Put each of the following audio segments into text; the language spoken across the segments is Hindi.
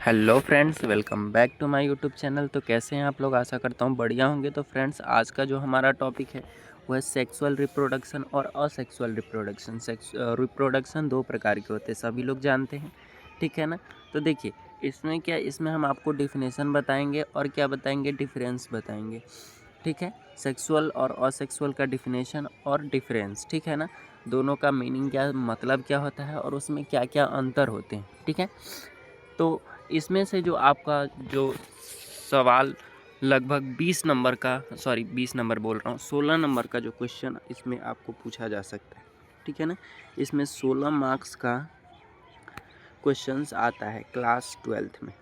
Hello friends, welcome back to my YouTube channel. तो कैसे हैं आप लोग? आशा करता हूँ बढ़िया होंगे। तो फ्रेंड्स, आज का जो हमारा टॉपिक है वह है सेक्सुअल रिप्रोडक्शन और असेक्सुअल रिप्रोडक्शन। रिप्रोडक्शन दो प्रकार के होते हैं, सभी लोग जानते हैं, ठीक है ना। तो देखिए, इसमें हम आपको डिफिनेशन बताएंगे और क्या बताएंगे, डिफरेंस बताएंगे, ठीक है। सेक्सुअल और असेक्सुअल का डिफिनेशन और डिफरेंस, ठीक है ना। दोनों का मीनिंग क्या, मतलब क्या होता है और उसमें क्या क्या अंतर होते हैं, ठीक है। तो इसमें से जो आपका जो सवाल लगभग 20 नंबर का, 20 नंबर बोल रहा हूँ, 16 नंबर का जो क्वेश्चन इसमें आपको पूछा जा सकता है, ठीक है ना। इसमें 16 मार्क्स का क्वेश्चंस आता है क्लास 12th में,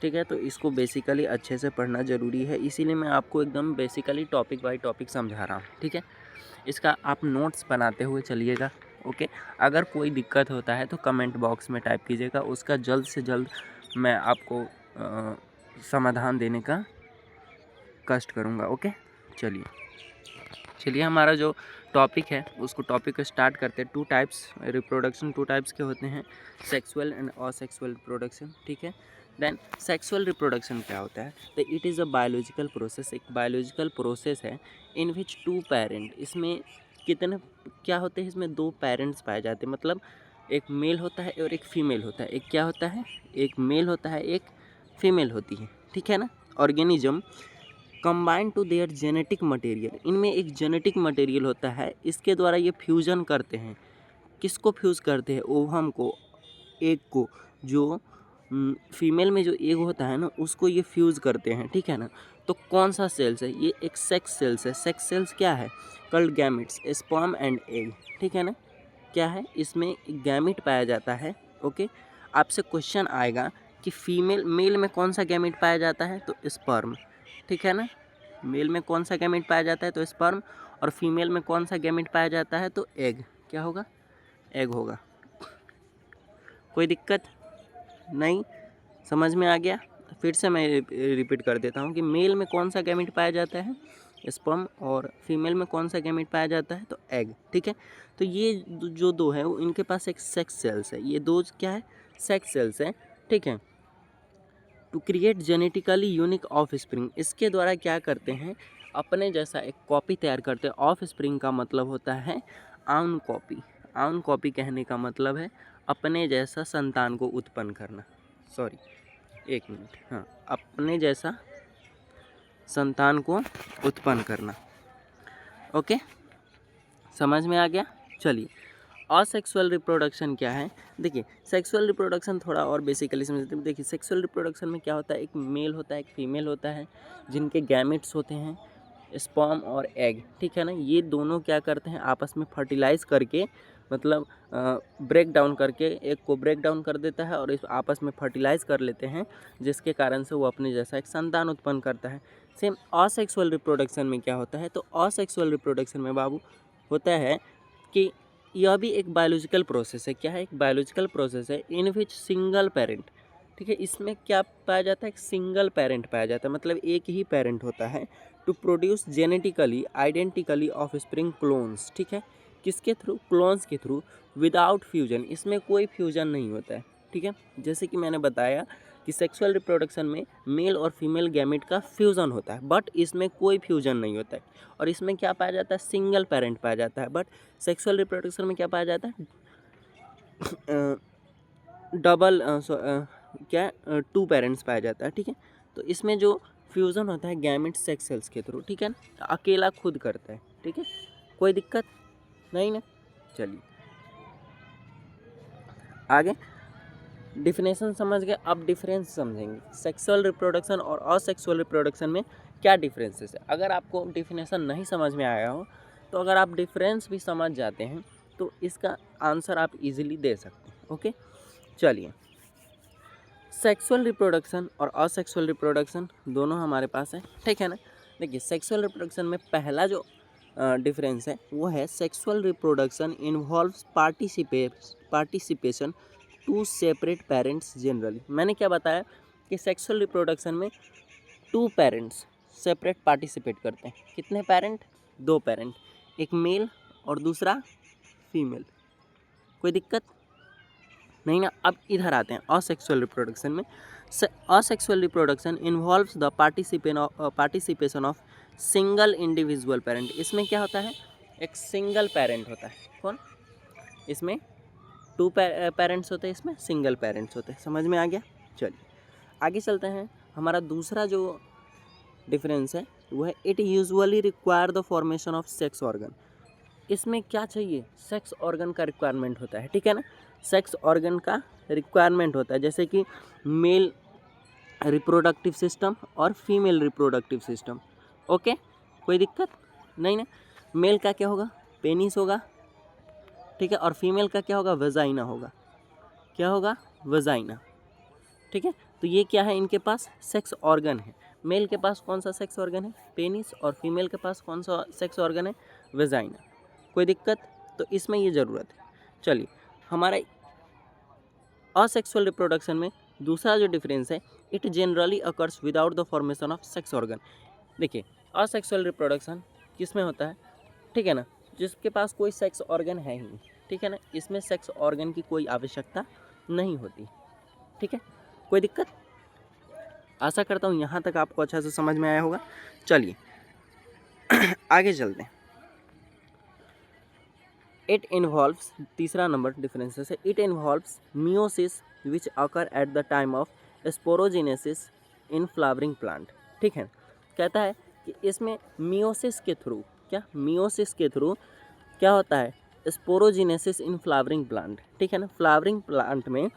ठीक है। तो इसको बेसिकली अच्छे से पढ़ना ज़रूरी है, इसीलिए मैं आपको एकदम बेसिकली टॉपिक बाय टॉपिक समझा रहा हूँ, ठीक है। इसका आप नोट्स बनाते हुए चलिएगा, ओके। अगर कोई दिक्कत होता है तो कमेंट बॉक्स में टाइप कीजिएगा, उसका जल्द से जल्द मैं आपको समाधान देने का कष्ट करूँगा, ओके। चलिए हमारा जो टॉपिक है उसको टॉपिक को स्टार्ट करते हैं। रिप्रोडक्शन टू टाइप्स के होते हैं, सेक्सुअल एंड असेक्सुअल रिप्रोडक्शन, ठीक है। देन सेक्सुअल रिप्रोडक्शन क्या होता है? तो it is a biological process, एक बायोलॉजिकल प्रोसेस है इन विच टू पेरेंट, इसमें कितने क्या होते हैं, इसमें दो पेरेंट्स पाए जाते हैं, मतलब एक मेल होता है और एक फीमेल होता है। एक क्या होता है, एक मेल होता है, एक फीमेल होती है, ठीक है ना। Organism combine to their genetic material, इनमें एक जेनेटिक मटेरियल होता है, इसके द्वारा ये फ्यूजन करते हैं। किसको फ्यूज़ करते हैं? ओवम को, एग को। जो फीमेल में जो एग होता है ना, उसको ये फ्यूज़ करते हैं, ठीक है ना। तो कौन सा सेल्स है ये? एक सेक्स सेल्स है। सेक्स सेल्स क्या है? Called gametes, sperm and egg, ठीक है ना। क्या है? इसमें गैमिट पाया जाता है, ओके। आपसे क्वेश्चन आएगा कि मेल में कौन सा गैमिट पाया जाता है? तो स्पर्म, ठीक है ना। मेल में कौन सा गैमेट पाया जाता है? तो स्पर्म। और फीमेल में कौन सा गैमेट पाया जाता है? तो एग। क्या होगा? एग होगा। कोई दिक्कत नहीं? समझ में आ गया? फिर से मैं रिपीट कर देता हूँ कि मेल में कौन सा गैमेट पाया जाता है? स्पर्म। और फीमेल में कौन सा गैमेट पाया जाता है? तो एग, ठीक है। तो ये जो दो है वो इनके पास एक सेक्स सेल्स है, ये दो क्या है? सेक्स सेल्स है, ठीक है। To create genetically unique offspring, इसके द्वारा क्या करते हैं? अपने जैसा एक कॉपी तैयार करते हैं। ऑफ स्प्रिंग का मतलब होता है आउन कॉपी। आउन कॉपी कहने का मतलब है अपने जैसा संतान को उत्पन्न करना। सॉरी, एक मिनट, हाँ, अपने जैसा संतान को उत्पन्न करना, ओके। समझ में आ गया? चलिए, असेक्सुअल रिप्रोडक्शन क्या है? देखिए, सेक्सुअल रिप्रोडक्शन थोड़ा और बेसिकली समझते हैं। देखिए, सेक्सुअल रिप्रोडक्शन में क्या होता है? एक मेल होता है, एक फीमेल होता है, जिनके गैमेट्स होते हैं स्पर्म और एग, ठीक है ना। ये दोनों क्या करते हैं? आपस में फर्टिलाइज करके, मतलब ब्रेक डाउन करके, एक को ब्रेक डाउन कर देता है और इस आपस में फर्टिलाइज कर लेते हैं, जिसके कारण से वो अपने जैसा एक संतान उत्पन्न करता है। सेम असेक्सुअल रिप्रोडक्शन में क्या होता है? तो असेक्सुअल रिप्रोडक्शन में बाबू होता है कि यह भी एक बायोलॉजिकल प्रोसेस है। क्या है? एक बायोलॉजिकल प्रोसेस है इन विच सिंगल पेरेंट, ठीक है। इसमें क्या पाया जाता है? एक सिंगल पेरेंट पाया जाता है, मतलब एक ही पेरेंट होता है, to produce genetically identically offspring clones, ठीक है। किसके थ्रू? क्लोन्स के थ्रू, विदाउट फ्यूजन, इसमें कोई फ्यूजन नहीं होता है, ठीक है। जैसे कि मैंने बताया कि सेक्सुअल रिप्रोडक्शन में मेल और फीमेल गैमेट का फ्यूज़न होता है, बट इसमें कोई फ्यूजन नहीं होता है। और इसमें क्या पाया जाता है? सिंगल पेरेंट पाया जाता है। बट सेक्सुअल रिप्रोडक्शन में क्या पाया जाता है? डबल क्या, टू पेरेंट्स पाया जाता है, ठीक है। तो इसमें जो फ्यूज़न होता है गैमेट सेक्स सेल्स के थ्रू, ठीक है ना, अकेला खुद करता है, ठीक है। कोई दिक्कत नहीं ना? चलिए आगे, डिफिनेशन समझ गए, अब डिफरेंस समझेंगे। सेक्सुअल रिप्रोडक्शन और असेक्सुअल रिप्रोडक्शन में क्या डिफरेंसेस है। अगर आपको डिफिनेशन नहीं समझ में आया हो, तो अगर आप डिफरेंस भी समझ जाते हैं तो इसका आंसर आप इजीली दे सकते हैं, ओके। चलिए, सेक्सुअल रिप्रोडक्शन और असेक्सुअल रिप्रोडक्शन दोनों हमारे पास है, ठीक है ना। देखिए, सेक्सुअल रिप्रोडक्शन में पहला जो डिफरेंस है वो है sexual reproduction involves participation two separate parents generally. मैंने क्या बताया कि सेक्सुअल रिप्रोडक्शन में टू पेरेंट्स सेपरेट पार्टिसिपेट करते हैं। कितने पेरेंट? दो पेरेंट, एक मेल और दूसरा फीमेल। कोई दिक्कत नहीं ना। अब इधर आते हैं असेक्सुअल रिप्रोडक्शन में। Asexual reproduction involves the participation of single individual parent. इसमें क्या होता है, एक सिंगल पेरेंट होता है। कौन? इसमें टू पेरेंट्स होते हैं, इसमें सिंगल पेरेंट्स होते हैं। समझ में आ गया? चलिए आगे चलते हैं। हमारा दूसरा जो डिफरेंस है वो है it usually require the formation of sex organ. इसमें क्या चाहिए, सेक्स ऑर्गन का रिक्वायरमेंट होता है, ठीक है ना। सेक्स ऑर्गन का रिक्वायरमेंट होता है, जैसे कि मेल रिप्रोडक्टिव सिस्टम और फीमेल रिप्रोडक्टिव सिस्टम। ओके, कोई दिक्कत नहीं ना। मेल का क्या होगा, पेनिस होगा, ठीक है, और फीमेल का क्या होगा, वजाइना होगा। क्या होगा, वजाइना, ठीक है। तो ये क्या है, इनके पास सेक्स ऑर्गन है। मेल के पास कौन सा सेक्स ऑर्गन है, पेनिस, और फीमेल के पास कौन सा सेक्स ऑर्गन है, वजाइना। कोई दिक्कत? तो इसमें ये ज़रूरत है। चलिए हमारा असेक्सुअल रिप्रोडक्शन में दूसरा जो डिफरेंस है, it generally occurs without the formation of sex organ. देखिए असेक्सुअल रिप्रोडक्शन किस में होता है, ठीक है ना, जिसके पास कोई सेक्स ऑर्गन है ही नहीं, ठीक है ना। इसमें सेक्स ऑर्गन की कोई आवश्यकता नहीं होती, ठीक है। कोई दिक्कत? आशा करता हूँ यहाँ तक आपको अच्छा से समझ में आया होगा। चलिए आगे चलते हैं। इट इन्वॉल्व्स, तीसरा नंबर डिफरेंसेस है, it involves meiosis which occur at the time of sporogenesis in flowering plant. ठीक है, कहता है कि इसमें मियोसिस के थ्रू, क्या मियोसिस के थ्रू क्या होता है, स्पोरोजेनेसिस इन फ्लावरिंग प्लांट, ठीक है ना। फ्लावरिंग प्लांट में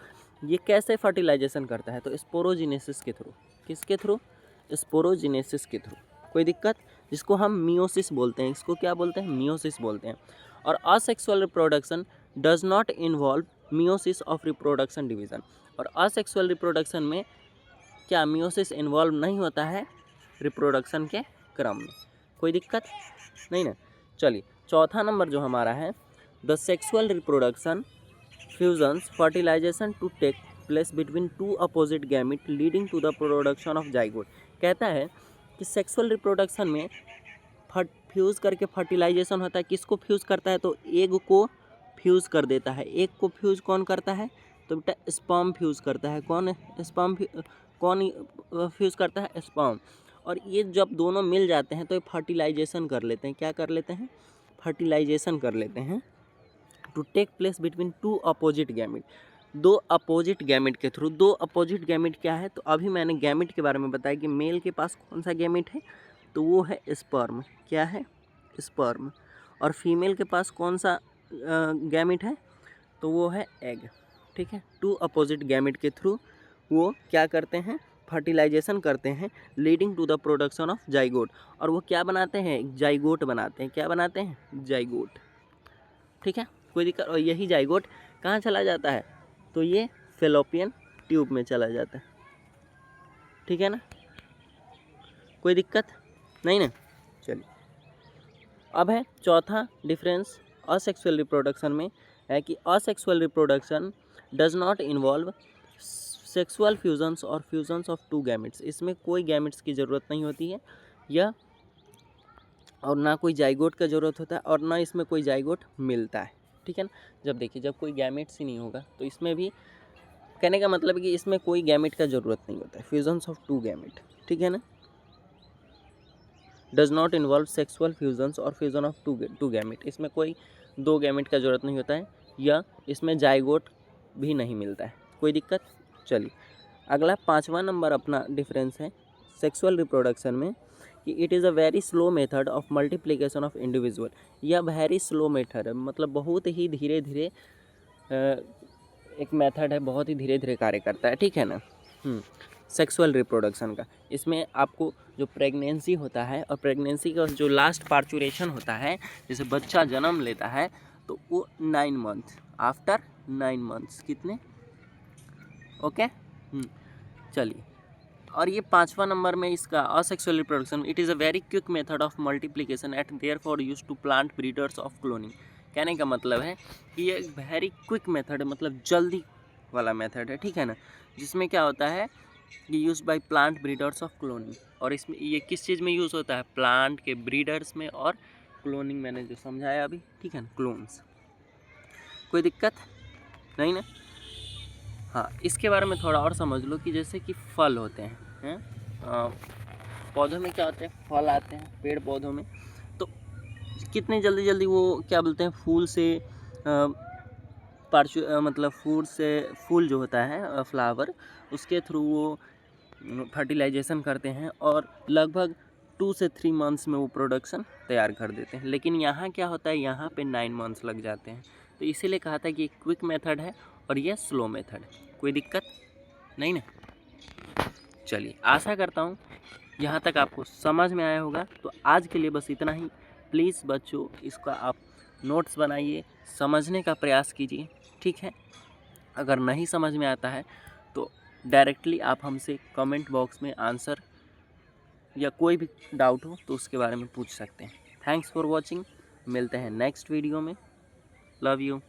ये कैसे फर्टिलाइजेशन करता है, तो स्पोरोजेनेसिस के थ्रू। किसके थ्रू? स्पोरोजेनेसिस के थ्रू। कोई दिक्कत? जिसको हम मियोसिस बोलते हैं, इसको क्या बोलते हैं, मियोसिस बोलते हैं। और asexual reproduction does not involve meiosis of reproduction division. और असेक्सुअल रिप्रोडक्शन में क्या मियोसिस इन्वॉल्व नहीं होता है रिप्रोडक्शन के क्रम में। कोई दिक्कत नहीं ना। चलिए चौथा नंबर जो हमारा है, the sexual reproduction fusions fertilization to take place between two opposite gamete leading to the production of zygote. कहता है कि सेक्सुअल रिप्रोडक्शन में फ्यूज़ करके फर्टिलाइजेशन होता है। किसको फ्यूज़ करता है, तो एग को फ्यूज़ कर देता है। एग को फ्यूज़ कौन करता है, तो बेटा स्पर्म फ्यूज़ करता है। कौन कौन फ्यूज़ करता है, स्पर्म। और ये जब दोनों मिल जाते हैं तो ये फर्टिलाइजेशन कर लेते हैं। क्या कर लेते हैं, फर्टिलाइजेशन कर लेते हैं। To take place between two opposite gamete, दो अपोजिट गैमेट के थ्रू। दो अपोजिट गैमेट क्या है, तो अभी मैंने गैमेट के बारे में बताया कि मेल के पास कौन सा गैमेट है, तो वो है स्पर्म। क्या है, स्पर्म। और फीमेल के पास कौन सा गैमेट है, तो वो है एग। ठीक है, टू अपोजिट गैमेट के थ्रू वो क्या करते हैं, फर्टिलाइजेशन करते हैं, leading to the production of zygote. और वो क्या बनाते हैं, जाइगोट बनाते हैं। क्या बनाते हैं, जाइगोट। ठीक है, कोई दिक्कत? और यही जाइगोट कहाँ चला जाता है, तो ये फेलोपियन ट्यूब में चला जाता है। ठीक है ना, कोई दिक्कत नहीं ना। चलिए अब है चौथा डिफरेंस असेक्सुअल रिप्रोडक्शन में, है कि asexual reproduction does not involve sexual fusions और फ्यूजन्स ऑफ टू गैमेट्स। इसमें कोई गैमेट्स की ज़रूरत नहीं होती है, या और ना कोई जाइगोट का ज़रूरत होता है, और ना इसमें कोई जाइगोट मिलता है। ठीक है ना। जब देखिए जब कोई गैमेट्स ही नहीं होगा तो इसमें भी, कहने का मतलब है कि इसमें कोई गैमेट का ज़रूरत नहीं होता है, फ्यूजन्स ऑफ टू गैमेट। ठीक है ना, does not involve sexual fusions और फ्यूजन ऑफ टू गैमेट। इसमें कोई दो गैमेट का ज़रूरत नहीं होता है, या इसमें जाइगोट भी नहीं मिलता है। कोई दिक्कत? चलिए अगला पाँचवा नंबर अपना डिफरेंस है सेक्सुअल रिप्रोडक्शन में, कि it is a very slow method of multiplication of individual. यह वेरी स्लो मेथड है, मतलब बहुत ही धीरे धीरे एक मेथड है, बहुत ही धीरे धीरे कार्य करता है। ठीक है ना, सेक्सुअल रिप्रोडक्शन का। इसमें आपको जो प्रेगनेंसी होता है, और प्रेगनेंसी का जो लास्ट पार्चुरेशन होता है, जैसे बच्चा जन्म लेता है तो वो 9 मंथ, आफ्टर 9 मंथ्स, कितने, ओके। चलिए, और ये पाँचवा नंबर में इसका asexual reproduction, it is a very quick method of multiplication at their for use to plant breeders of cloning. कहने का मतलब है कि ये एक वेरी क्विक मेथड है, मतलब जल्दी वाला मेथड है। ठीक है ना, जिसमें क्या होता है कि use by plant breeders of cloning. और इसमें ये किस चीज़ में यूज़ होता है, प्लांट के ब्रीडर्स में, और क्लोनिंग मैंने जो समझाया अभी, ठीक है ना, क्लोन्स। कोई दिक्कत नहीं ना। हाँ, इसके बारे में थोड़ा और समझ लो कि जैसे कि फल होते हैं पौधों में क्या होते हैं, फल आते हैं पेड़ पौधों में, तो कितनी जल्दी जल्दी वो क्या बोलते हैं फूल से मतलब फूल जो होता है फ्लावर, उसके थ्रू वो फर्टिलाइजेशन करते हैं और लगभग 2 से 3 मंथ्स में वो प्रोडक्शन तैयार कर देते हैं। लेकिन यहाँ क्या होता है, यहाँ पे 9 मंथ्स लग जाते हैं। तो इसीलिए कहा था कि ये क्विक मेथड है और ये स्लो मेथड है। कोई दिक्कत नहीं ना? चलिए, आशा करता हूँ यहाँ तक आपको समझ में आया होगा। तो आज के लिए बस इतना ही। प्लीज़ बच्चों, इसका आप नोट्स बनाइए, समझने का प्रयास कीजिए, ठीक है? अगर नहीं समझ में आता है तो डायरेक्टली आप हमसे कमेंट बॉक्स में आंसर या कोई भी डाउट हो तो उसके बारे में पूछ सकते हैं। Thanks for watching. मिलते हैं नेक्स्ट वीडियो में। Love you.